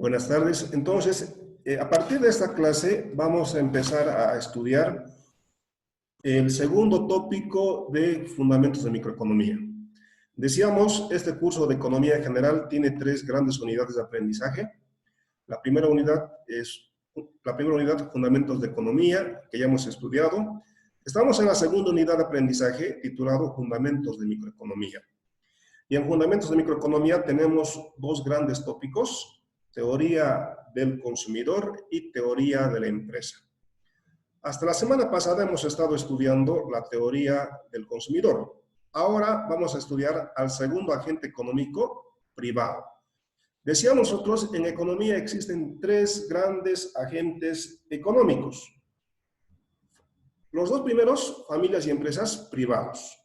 Buenas tardes. Entonces, a partir de esta clase vamos a empezar a estudiar el segundo tópico de Fundamentos de Microeconomía. Decíamos, este curso de Economía en general tiene tres grandes unidades de aprendizaje. La primera unidad es Fundamentos de Economía, que ya hemos estudiado. Estamos en la segunda unidad de aprendizaje, titulado Fundamentos de Microeconomía. Y en Fundamentos de Microeconomía tenemos dos grandes tópicos: teoría del consumidor y teoría de la empresa. Hasta la semana pasada hemos estado estudiando la teoría del consumidor. Ahora vamos a estudiar al segundo agente económico privado. Decíamos nosotros, en economía existen tres grandes agentes económicos. Los dos primeros, familias y empresas privados.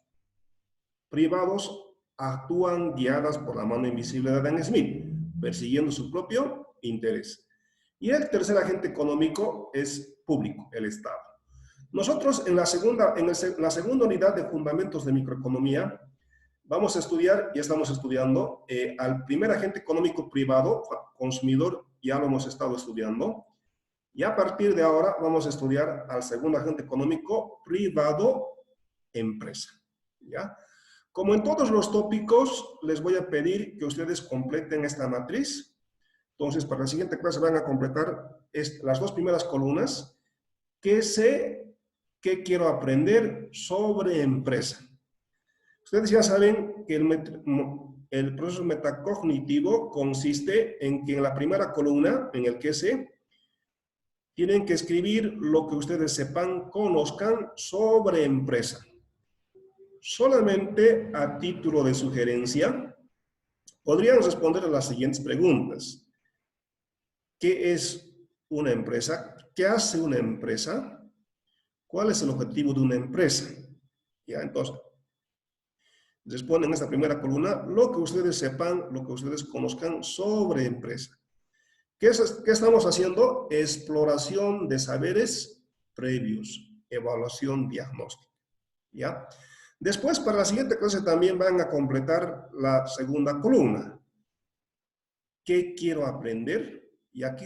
Privados actúan guiadas por la mano invisible de Adam Smith, persiguiendo su propio interés. Y el tercer agente económico es público, el Estado. Nosotros en la segunda unidad de Fundamentos de Microeconomía vamos a estudiar, y estamos estudiando, al primer agente económico privado, consumidor, ya lo hemos estado estudiando, y a partir de ahora vamos a estudiar al segundo agente económico privado, empresa. ¿Ya? Como en todos los tópicos, les voy a pedir que ustedes completen esta matriz. Entonces, para la siguiente clase van a completar las dos primeras columnas. ¿Qué sé? ¿Qué quiero aprender sobre empresa? Ustedes ya saben que el proceso metacognitivo consiste en que en la primera columna, en el qué sé, tienen que escribir lo que ustedes sepan, conozcan sobre empresa. Solamente a título de sugerencia, podrían responder a las siguientes preguntas. ¿Qué es una empresa? ¿Qué hace una empresa? ¿Cuál es el objetivo de una empresa? Ya, entonces, responden en esta primera columna lo que ustedes sepan, lo que ustedes conozcan sobre empresa. ¿Qué estamos haciendo? Exploración de saberes previos, evaluación diagnóstica. ¿Ya? Después, para la siguiente clase también van a completar la segunda columna. ¿Qué quiero aprender? Y aquí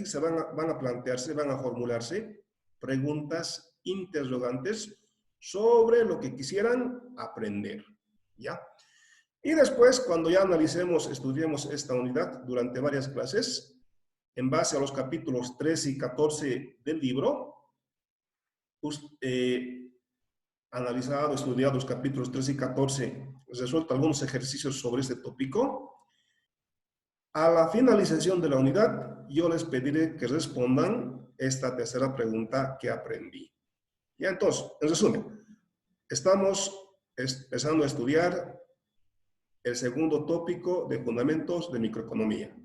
van a plantearse, van a formularse preguntas interrogantes sobre lo que quisieran aprender. ¿Ya? Y después, cuando ya estudiemos esta unidad durante varias clases, en base a los capítulos 13 y 14 del libro, analizado, estudiado los capítulos 13 y 14, resuelto algunos ejercicios sobre este tópico. A la finalización de la unidad, yo les pediré que respondan esta tercera pregunta que aprendí. Ya, entonces, en resumen, estamos empezando a estudiar el segundo tópico de Fundamentos de Microeconomía.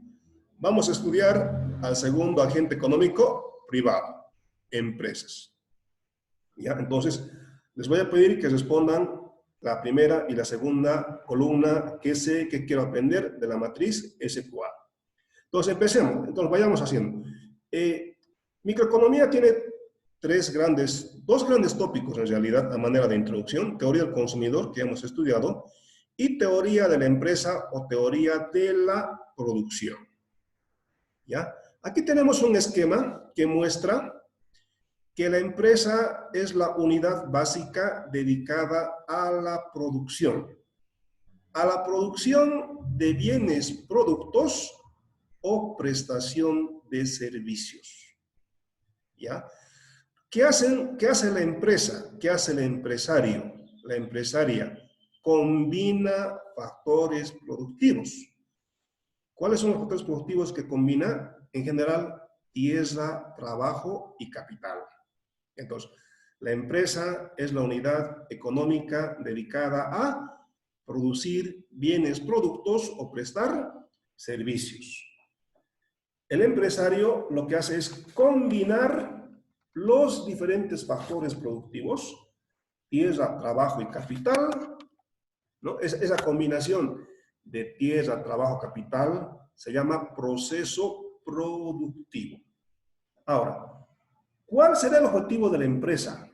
Vamos a estudiar al segundo agente económico privado, empresas. Ya, entonces, les voy a pedir que respondan la primera y la segunda columna, qué sé, qué quiero aprender de la matriz SQA. Entonces, empecemos. Entonces, vayamos haciendo. Microeconomía tiene dos grandes tópicos en realidad a manera de introducción: teoría del consumidor, que hemos estudiado, y teoría de la empresa o teoría de la producción. ¿Ya? Aquí tenemos un esquema que muestra que la empresa es la unidad básica dedicada a la producción de bienes, productos o prestación de servicios. ¿Ya? ¿Qué hace la empresa? ¿Qué hace el empresario? La empresaria combina factores productivos. ¿Cuáles son los factores productivos que combina? En general, tierra, trabajo y capital. Entonces, la empresa es la unidad económica dedicada a producir bienes, productos o prestar servicios. El empresario lo que hace es combinar los diferentes factores productivos, tierra, trabajo y capital, ¿no? Esa combinación de tierra, trabajo, capital se llama proceso productivo. Ahora, ¿cuál será el objetivo de la empresa?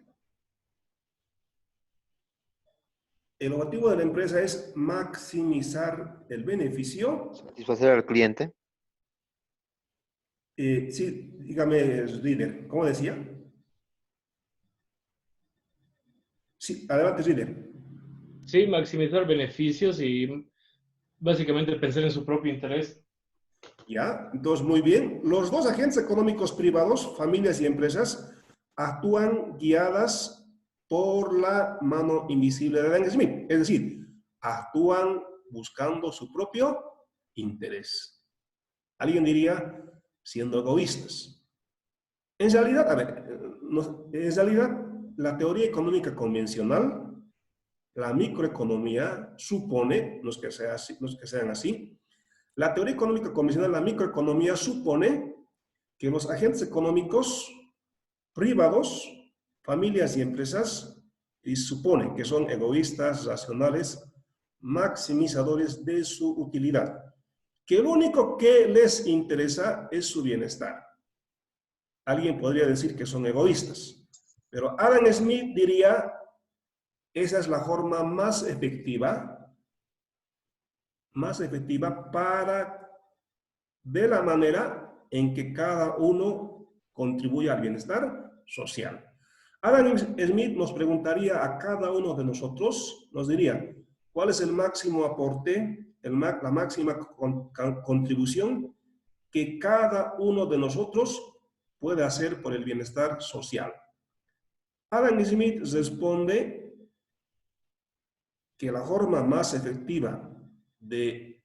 El objetivo de la empresa es maximizar el beneficio. Satisfacer al cliente. Sí, dígame, líder, ¿cómo decía? Sí, adelante, líder. Sí, maximizar beneficios y básicamente pensar en su propio interés. ¿Ya? Entonces, muy bien. Los dos agentes económicos privados, familias y empresas, actúan guiadas por la mano invisible de Adam Smith. Es decir, actúan buscando su propio interés. Alguien diría, siendo egoístas. En realidad, a ver, en realidad, la teoría económica convencional, la microeconomía, supone, no es que sea así, no es que sean así, la teoría económica convencional, la microeconomía, supone que los agentes económicos privados, familias y empresas, y supone que son egoístas, racionales, maximizadores de su utilidad, que lo único que les interesa es su bienestar. Alguien podría decir que son egoístas, pero Adam Smith diría, esa es la forma más efectiva para, de la manera en que cada uno contribuye al bienestar social. Adam Smith nos preguntaría a cada uno de nosotros, nos diría, ¿cuál es el máximo aporte, la máxima contribución que cada uno de nosotros puede hacer por el bienestar social? Adam Smith responde que la forma más efectiva de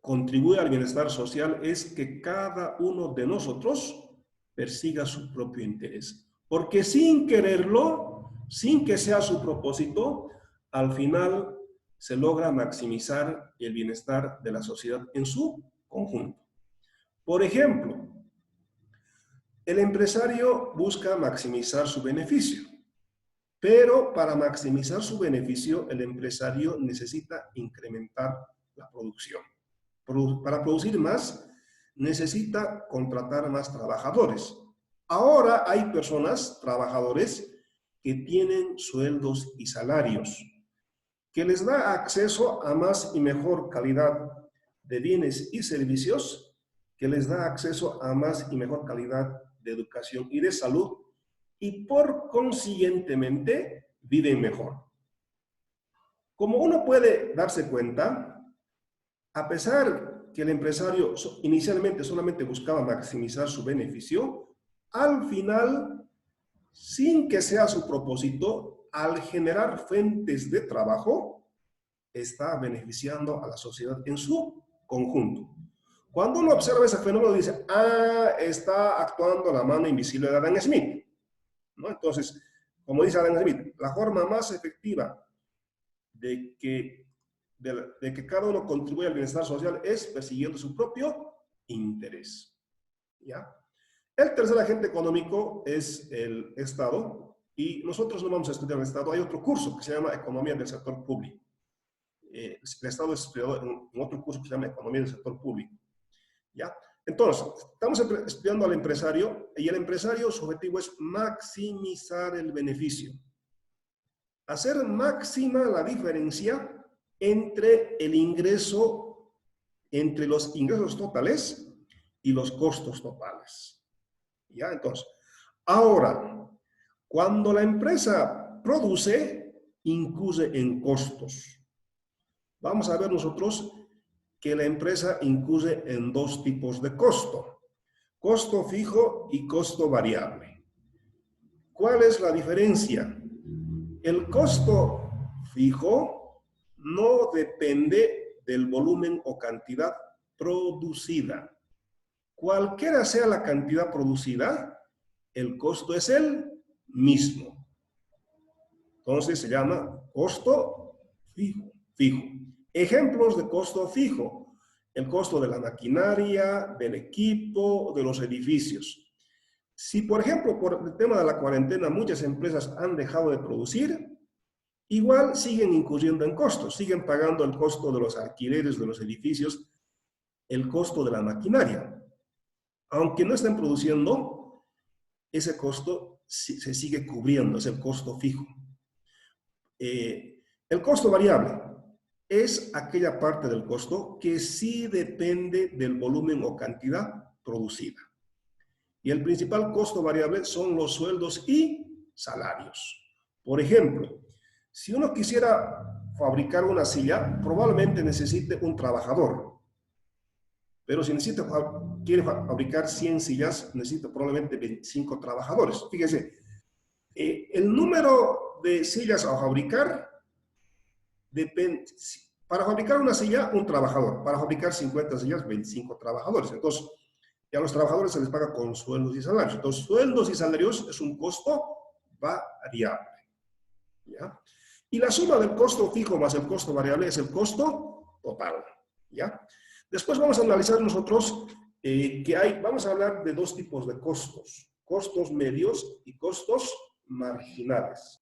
contribuir al bienestar social es que cada uno de nosotros persiga su propio interés. Porque sin quererlo, sin que sea su propósito, al final se logra maximizar el bienestar de la sociedad en su conjunto. Por ejemplo, el empresario busca maximizar su beneficio, pero para maximizar su beneficio, el empresario necesita incrementar la producción. Para producir más, necesita contratar más trabajadores. Ahora hay personas, trabajadores, que tienen sueldos y salarios, que les da acceso a más y mejor calidad de bienes y servicios, que les da acceso a más y mejor calidad de educación y de salud, y por consiguientemente viven mejor. Como uno puede darse cuenta, a pesar que el empresario inicialmente solamente buscaba maximizar su beneficio, al final, sin que sea su propósito, al generar fuentes de trabajo, está beneficiando a la sociedad en su conjunto. Cuando uno observa ese fenómeno, dice, está actuando la mano invisible de Adam Smith, ¿no? Entonces, como dice Adam Smith, la forma más efectiva de que cada uno contribuya al bienestar social es persiguiendo su propio interés. ¿Ya? El tercer agente económico es el Estado, y nosotros no vamos a estudiar el Estado. Hay otro curso que se llama Economía del Sector Público. El Estado es estudiado en otro curso que se llama Economía del Sector Público. ¿Ya? Entonces, estamos estudiando al empresario, y el empresario, su objetivo es maximizar el beneficio. Hacer máxima la diferencia entre el ingreso, entre los ingresos totales y los costos totales. ¿Ya? Entonces, ahora, cuando la empresa produce, incurre en costos. Vamos a ver nosotros que la empresa incurre en dos tipos de costo: costo fijo y costo variable. ¿Cuál es la diferencia? El costo fijo no depende del volumen o cantidad producida. Cualquiera sea la cantidad producida, el costo es el mismo. Entonces se llama costo fijo. Fijo. Ejemplos de costo fijo: el costo de la maquinaria, del equipo, de los edificios. Si, por ejemplo, por el tema de la cuarentena, muchas empresas han dejado de producir, igual siguen incurriendo en costos, siguen pagando el costo de los alquileres de los edificios, el costo de la maquinaria. Aunque no estén produciendo, ese costo se sigue cubriendo, es el costo fijo. El costo variable es aquella parte del costo que sí depende del volumen o cantidad producida. Y el principal costo variable son los sueldos y salarios. Por ejemplo, si uno quisiera fabricar una silla, probablemente necesite un trabajador. Pero si quiere fabricar 100 sillas, necesita probablemente 25 trabajadores. Fíjese, el número de sillas a fabricar depende. Para fabricar una silla, un trabajador. Para fabricar 50 sillas, 25 trabajadores. Entonces, y a los trabajadores se les paga con sueldos y salarios. Entonces, sueldos y salarios es un costo variable. ¿Ya? Y la suma del costo fijo más el costo variable es el costo total. ¿Ya? Después vamos a analizar nosotros vamos a hablar de dos tipos de costos. Costos medios y costos marginales.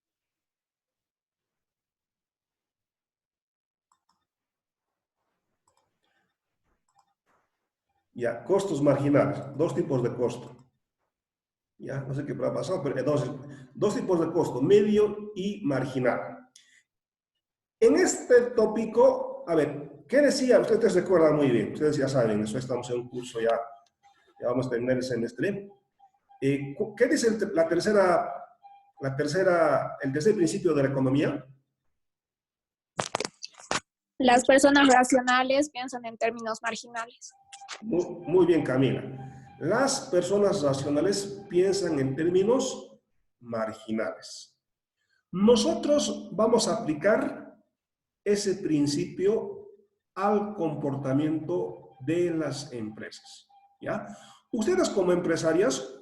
Ya, costos marginales, dos tipos de costo. Ya, no sé qué ha pasado, pero entonces, dos tipos de costo, medio y marginal. En este tópico, a ver, ¿qué decía? Ustedes recuerdan muy bien, ustedes ya saben, eso estamos en un curso ya vamos a terminar el semestre. ¿Qué dice el tercer principio de la economía? Las personas racionales piensan en términos marginales. Muy bien, Camila. Las personas racionales piensan en términos marginales. Nosotros vamos a aplicar ese principio al comportamiento de las empresas. ¿Ya? Ustedes como empresarios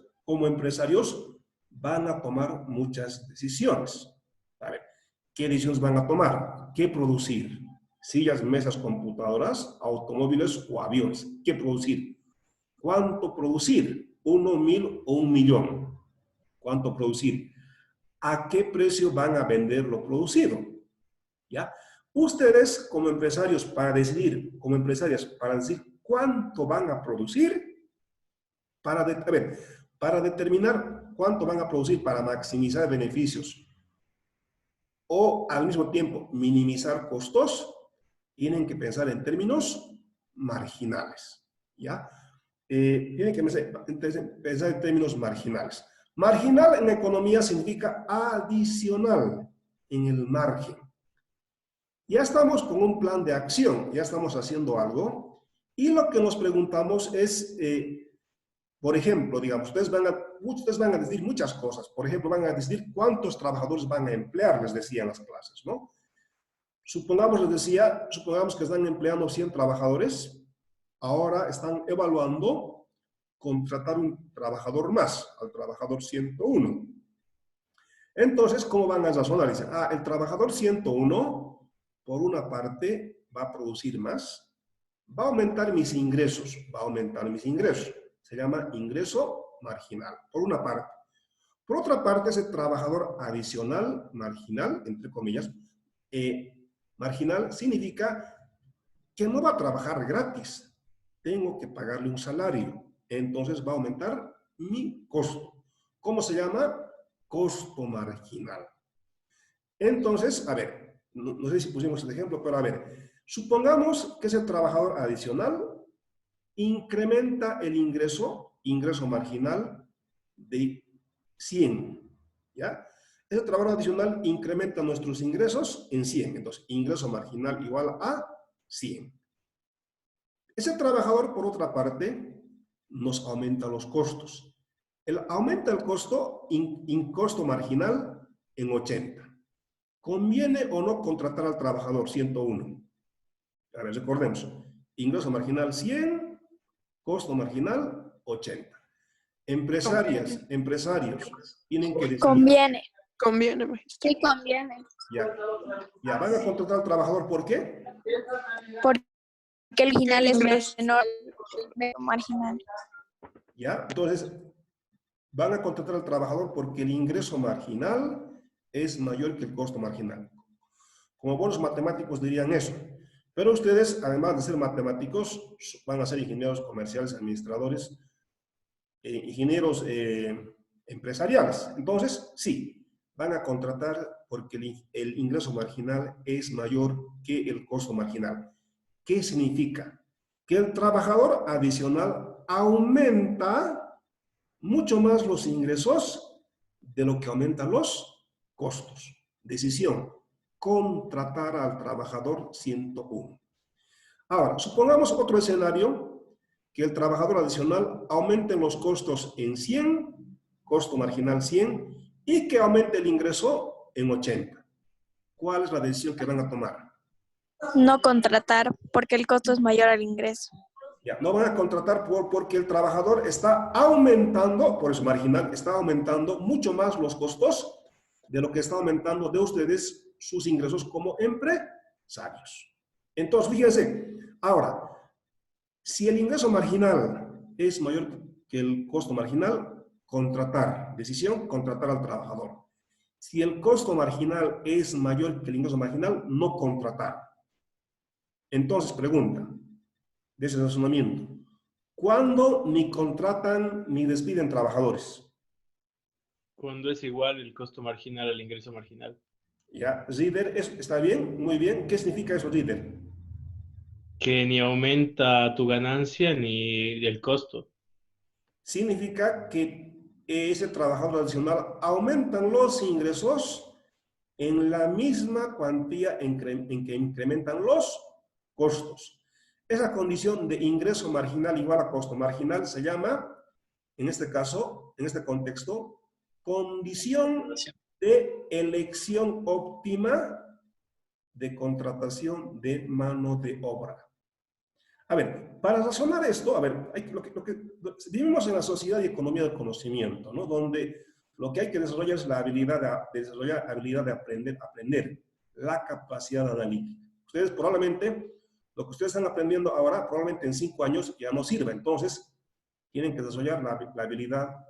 van a tomar muchas decisiones. A ver, ¿qué decisiones van a tomar? ¿Qué producir? Sillas, mesas, computadoras, automóviles o aviones. ¿Qué producir? ¿Cuánto producir? ¿1, 1000 o 1.000.000? ¿Cuánto producir? ¿A qué precio van a vender lo producido? ¿Ya? Ustedes como empresarios para decidir cuánto van a producir, para determinar cuánto van a producir para maximizar beneficios o al mismo tiempo minimizar costos, tienen que pensar en términos marginales, ¿ya? Tienen que pensar en términos marginales. Marginal en economía significa adicional, en el margen. Ya estamos con un plan de acción, ya estamos haciendo algo, y lo que nos preguntamos es, por ejemplo, digamos, ustedes van a decir muchas cosas. Por ejemplo, van a decir cuántos trabajadores van a emplear, les decía en las clases, ¿no? Supongamos que están empleando 100 trabajadores, ahora están evaluando contratar un trabajador más, al trabajador 101. Entonces, ¿cómo van a razonar? Dicen, el trabajador 101, por una parte, va a producir más, va a aumentar mis ingresos, Se llama ingreso marginal, por una parte. Por otra parte, ese trabajador adicional, marginal, entre comillas, marginal significa que no va a trabajar gratis. Tengo que pagarle un salario. Entonces va a aumentar mi costo. ¿Cómo se llama? Costo marginal. Entonces, a ver, no sé si pusimos el ejemplo, pero a ver, supongamos que ese trabajador adicional incrementa el ingreso marginal de 100, ¿ya? Ese trabajador adicional incrementa nuestros ingresos en 100, entonces ingreso marginal igual a 100. Ese trabajador, por otra parte, nos aumenta los costos. Aumenta el costo, costo marginal en 80. ¿Conviene o no contratar al trabajador 101? A ver, recordemos. Ingreso marginal 100, costo marginal 80. Empresarios tienen que decir... Conviene. Conviene, maestro. Sí, conviene. Ya, van a contratar al trabajador, ¿por qué? Porque el marginal es menor de lo marginal. Ya, entonces, van a contratar al trabajador porque el ingreso marginal es mayor que el costo marginal. Como buenos matemáticos dirían eso. Pero ustedes, además de ser matemáticos, van a ser ingenieros comerciales, administradores, ingenieros empresariales. Entonces, sí, van a contratar porque el ingreso marginal es mayor que el costo marginal. ¿Qué significa? que el trabajador adicional aumenta mucho más los ingresos de lo que aumentan los costos. Decisión: contratar al trabajador 101. Ahora, supongamos otro escenario, que el trabajador adicional aumente los costos en 100, costo marginal 100, y que aumente el ingreso en 80. ¿Cuál es la decisión que van a tomar? No contratar, porque el costo es mayor al ingreso. Ya, no van a contratar porque el trabajador está aumentando, por eso marginal, está aumentando mucho más los costos de lo que está aumentando de ustedes sus ingresos como empresarios. Entonces, fíjense, ahora, si el ingreso marginal es mayor que el costo marginal, contratar. Decisión: contratar al trabajador. Si el costo marginal es mayor que el ingreso marginal, no contratar. Entonces, pregunta de ese razonamiento: ¿cuándo ni contratan ni despiden trabajadores? Cuando es igual el costo marginal al ingreso marginal. Ya, Rieder, ¿está bien? Muy bien. ¿Qué significa eso, Rieder? Que ni aumenta tu ganancia ni el costo. Significa que ese trabajador adicional aumentan los ingresos en la misma cuantía en que incrementan los costos. Esa condición de ingreso marginal igual a costo marginal se llama, en este caso, en este contexto, condición de elección óptima de contratación de mano de obra. A ver, para razonar esto, a ver, vivimos en la sociedad y economía del conocimiento, ¿no? Donde lo que hay que desarrollar es la habilidad de aprender, la capacidad analítica. Ustedes probablemente, lo que ustedes están aprendiendo ahora, probablemente en 5 años ya no sirva. Entonces, tienen que desarrollar la habilidad,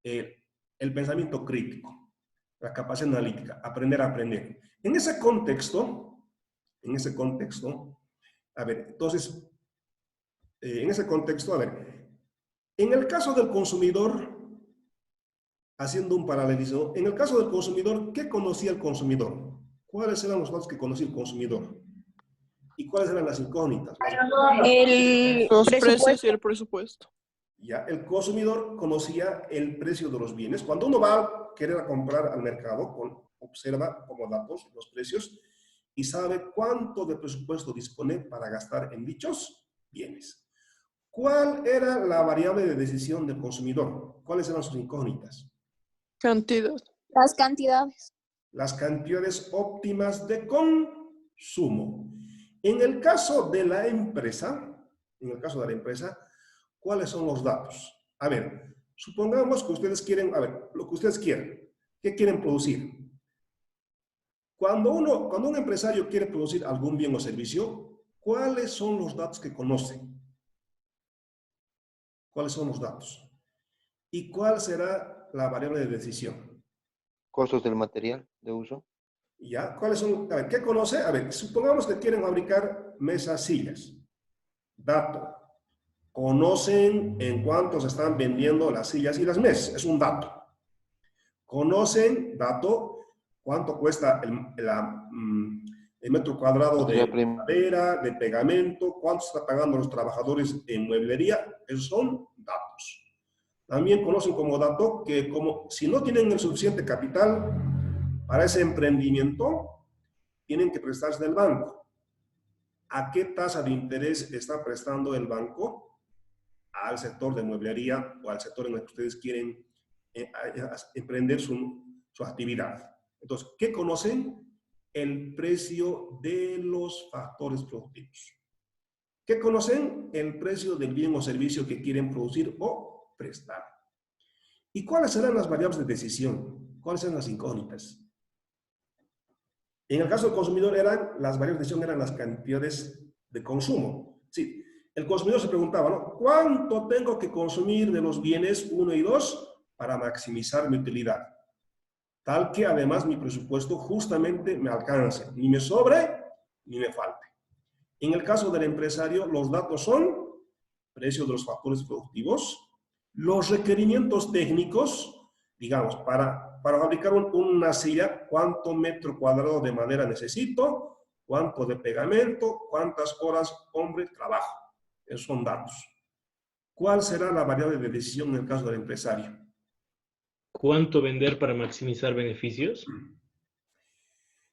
el pensamiento crítico, la capacidad analítica, aprender a aprender. En ese contexto, a ver, entonces, en ese contexto, a ver, en el caso del consumidor, haciendo un paralelismo, en el caso del consumidor, ¿qué conocía el consumidor? ¿Cuáles eran los datos que conocía el consumidor? ¿Y cuáles eran las incógnitas? Los precios y el presupuesto. Ya, el consumidor conocía el precio de los bienes. Cuando uno va a querer comprar al mercado, observa como datos los precios y sabe cuánto de presupuesto dispone para gastar en dichos bienes. ¿Cuál era la variable de decisión del consumidor? ¿Cuáles eran sus incógnitas? Cantidad. Las cantidades. Las cantidades óptimas de consumo. En el caso de la empresa, ¿cuáles son los datos? A ver, supongamos que ustedes quieren, a ver, lo que ustedes quieren. ¿Qué quieren producir? Cuando un empresario quiere producir algún bien o servicio, ¿cuáles son los datos que conocen? ¿Cuáles son los datos? ¿Y cuál será la variable de decisión? Costos del material de uso. ¿Ya? ¿Cuáles son? A ver, ¿qué conoce? A ver, supongamos que quieren fabricar mesas, sillas. Dato. Conocen en cuánto se están vendiendo las sillas y las mesas. Es un dato. Conocen, dato, cuánto cuesta el metro cuadrado de madera, de pegamento, cuánto está pagando los trabajadores en mueblería. Esos son datos. También conocen como dato que si no tienen el suficiente capital para ese emprendimiento, tienen que prestarse del banco. ¿A qué tasa de interés está prestando el banco? Al sector de mueblería o al sector en el que ustedes quieren emprender su actividad. Entonces, ¿qué conocen? El precio de los factores productivos. ¿Qué conocen? El precio del bien o servicio que quieren producir o prestar. ¿Y cuáles serán las variables de decisión? ¿Cuáles serán las incógnitas? En el caso del consumidor, las variables de decisión eran las cantidades de consumo. Sí, el consumidor se preguntaba, ¿no? ¿Cuánto tengo que consumir de los bienes 1 y 2 para maximizar mi utilidad? Tal que además mi presupuesto justamente me alcance, ni me sobre ni me falte. En el caso del empresario, los datos son precio de los factores productivos, los requerimientos técnicos, digamos, para fabricar una silla, cuánto metro cuadrado de madera necesito, cuánto de pegamento, cuántas horas hombre trabajo. Esos son datos. ¿Cuál será la variable de decisión en el caso del empresario? ¿Cuánto vender para maximizar beneficios?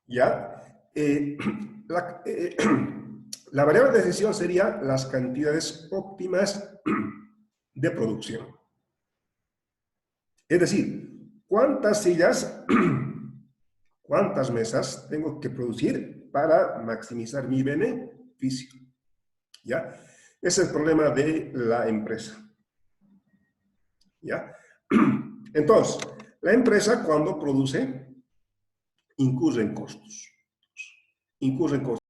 ¿Ya? La, la variable de decisión sería las cantidades óptimas de producción. Es decir, ¿cuántas sillas, cuántas mesas tengo que producir para maximizar mi beneficio? ¿Ya? Ese es el problema de la empresa. ¿Ya? Entonces, la empresa cuando produce incurre en costos. Incurre en costos.